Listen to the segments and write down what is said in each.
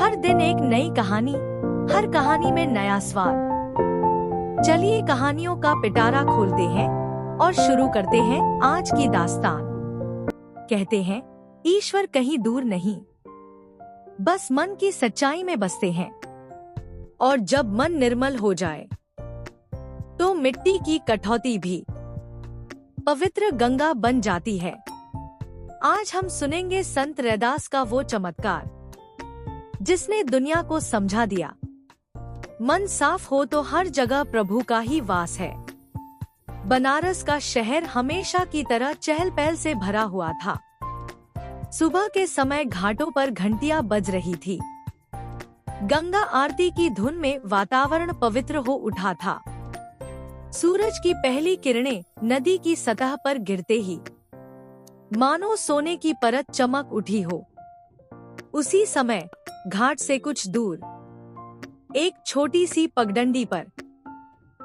हर दिन एक नई कहानी, हर कहानी में नया स्वाद। चलिए कहानियों का पिटारा खोलते हैं और शुरू करते हैं आज की दास्तान। कहते हैं ईश्वर कहीं दूर नहीं, बस मन की सच्चाई में बसते हैं। और जब मन निर्मल हो जाए तो मिट्टी की कठौती भी पवित्र गंगा बन जाती है। आज हम सुनेंगे संत रैदास का वो चमत्कार जिसने दुनिया को समझा दिया, मन साफ हो तो हर जगह प्रभु का ही वास है। बनारस का शहर हमेशा की तरह चहल पहल से भरा हुआ था। सुबह के समय घाटों पर घंटियां बज रही थी। गंगा आरती की धुन में वातावरण पवित्र हो उठा था। सूरज की पहली किरणें नदी की सतह पर गिरते ही मानो सोने की परत चमक उठी हो। उसी समय घाट से कुछ दूर एक छोटी सी पगडंडी पर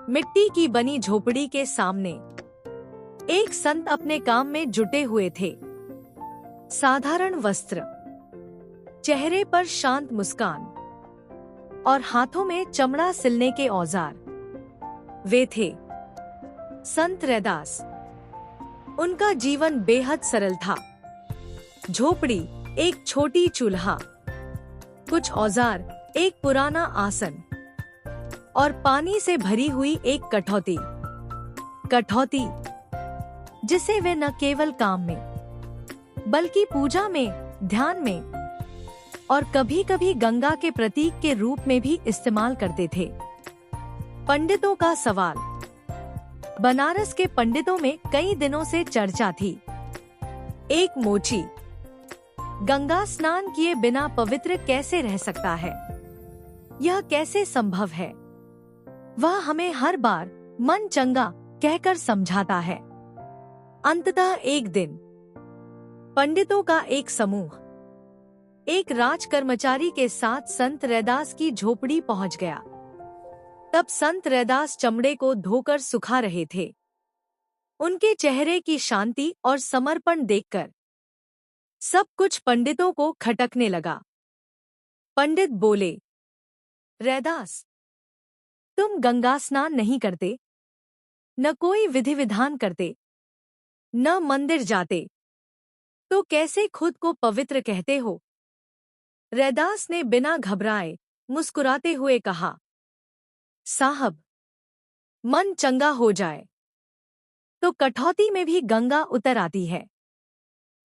मिट्टी की बनी झोपड़ी के सामने एक संत अपने काम में जुटे हुए थे। साधारण वस्त्र, चेहरे पर शांत मुस्कान और हाथों में चमड़ा सिलने के औजार। वे थे संत रैदास। उनका जीवन बेहद सरल था। झोपड़ी, एक छोटी चूल्हा, कुछ औजार, एक पुराना आसन और पानी से भरी हुई एक कठौती। कठौती जिसे वे न केवल काम में बल्कि पूजा में, ध्यान में और कभी-कभी गंगा के प्रतीक के रूप में भी इस्तेमाल करते थे। पंडितों का सवाल। बनारस के पंडितों में कई दिनों से चर्चा थी। एक मोची, गंगा स्नान किए बिना पवित्र कैसे रह सकता है? यह कैसे संभव है? वह हमें हर बार मन चंगा कहकर समझाता है। अंततः एक दिन पंडितों का एक समूह एक राजकर्मचारी के साथ संत रैदास की झोपड़ी पहुंच गया। तब संत रैदास चमड़े को धोकर सुखा रहे थे। उनके चेहरे की शांति और समर्पण देखकर सब कुछ पंडितों को खटकने लगा। पंडित बोले, रैदास, तुम गंगा स्नान नहीं करते, न कोई विधि विधान करते, न मंदिर जाते, तो कैसे खुद को पवित्र कहते हो? रैदास ने बिना घबराए मुस्कुराते हुए कहा, साहब, मन चंगा हो जाए तो कठौती में भी गंगा उतर आती है।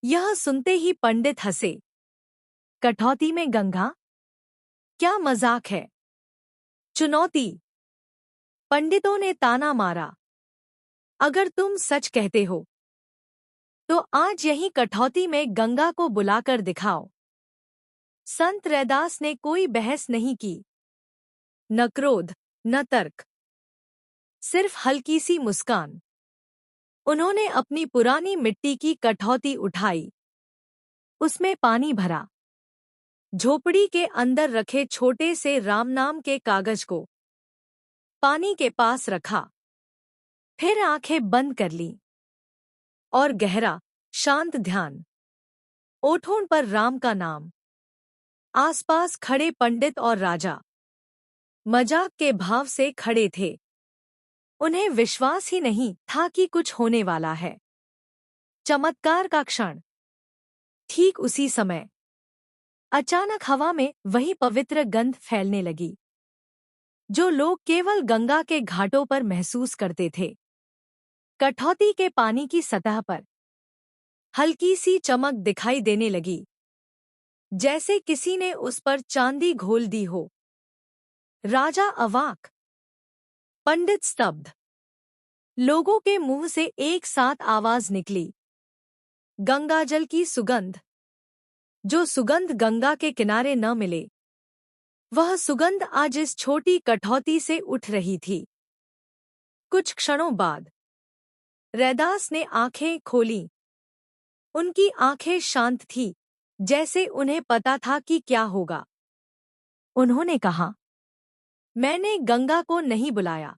यह सुनते ही पंडित हंसे। कठौती में गंगा? क्या मजाक है? चुनौती। पंडितों ने ताना मारा। अगर तुम सच कहते हो तो आज यही कठौती में गंगा को बुलाकर दिखाओ। संत रैदास ने कोई बहस नहीं की, न क्रोध, न तर्क, सिर्फ हल्की सी मुस्कान। उन्होंने अपनी पुरानी मिट्टी की कठौती उठाई, उसमें पानी भरा, झोपड़ी के अंदर रखे छोटे से राम नाम के कागज को पानी के पास रखा, फिर आंखें बंद कर लीं और गहरा, शांत ध्यान। ओठों पर राम का नाम। आसपास खड़े पंडित और राजा मजाक के भाव से खड़े थे। उन्हें विश्वास ही नहीं था कि कुछ होने वाला है। चमत्कार का क्षण। ठीक उसी समय अचानक हवा में वही पवित्र गंध फैलने लगी जो लोग केवल गंगा के घाटों पर महसूस करते थे। कठौती के पानी की सतह पर हल्की सी चमक दिखाई देने लगी, जैसे किसी ने उस पर चांदी घोल दी हो। राजा अवाक, पंडित स्तब्ध। लोगों के मुंह से एक साथ आवाज निकली, गंगाजल की सुगंध। जो सुगंध गंगा के किनारे न मिले, वह सुगंध आज इस छोटी कठौती से उठ रही थी। कुछ क्षणों बाद रैदास ने आंखें खोलीं। उनकी आंखें शांत थीं, जैसे उन्हें पता था कि क्या होगा। उन्होंने कहा, मैंने गंगा को नहीं बुलाया,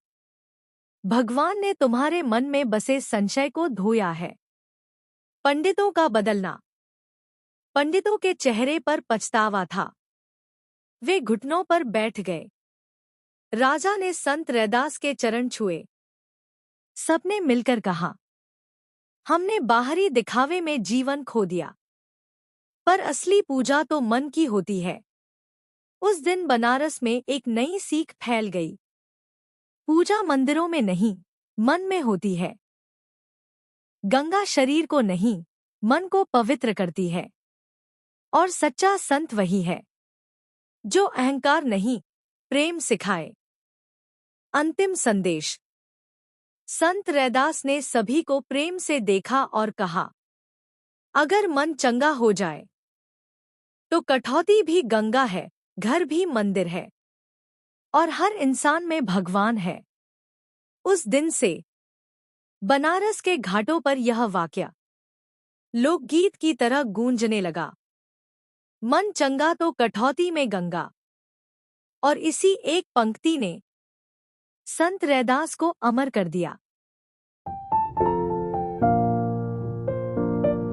भगवान ने तुम्हारे मन में बसे संशय को धोया है। पंडितों का बदलना। पंडितों के चेहरे पर पछतावा था। वे घुटनों पर बैठ गए। राजा ने संत रैदास के चरण छुए। सबने मिलकर कहा, हमने बाहरी दिखावे में जीवन खो दिया, पर असली पूजा तो मन की होती है। उस दिन बनारस में एक नई सीख फैल गई। पूजा मंदिरों में नहीं, मन में होती है। गंगा शरीर को नहीं, मन को पवित्र करती है। और सच्चा संत वही है जो अहंकार नहीं, प्रेम सिखाए। अंतिम संदेश। संत रैदास ने सभी को प्रेम से देखा और कहा, अगर मन चंगा हो जाए तो कठौती भी गंगा है, घर भी मंदिर है, और हर इंसान में भगवान है। उस दिन से बनारस के घाटों पर यह वाक्य लोकगीत की तरह गूंजने लगा, मन चंगा तो कठौती में गंगा। और इसी एक पंक्ति ने संत रैदास को अमर कर दिया।